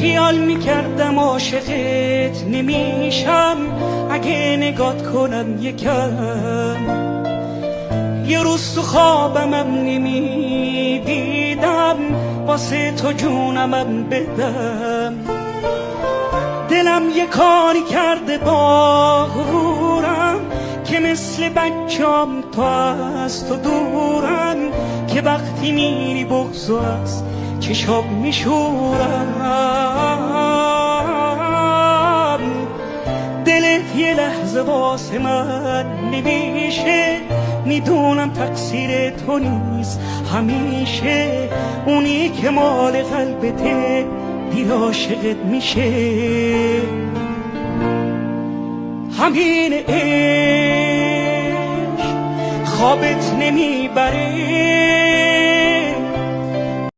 خیال میکردم عاشقت نمیشم اگه نگات کنم یکم، یه روز تو خوابمم نمیدیدم واسه تو جونمم بدم. دلم یه کاری کرده با غرورم که مثل بچم تو از تو دورم، که وقتی میری بغض از چشم میشورم. دلت یه لحظه واسه من نمیشه، میدونم تقصیر تو نیست همیشه، اونی که مال قلبته دیر عاشقت میشه. همین عشق خوابت نمیبره،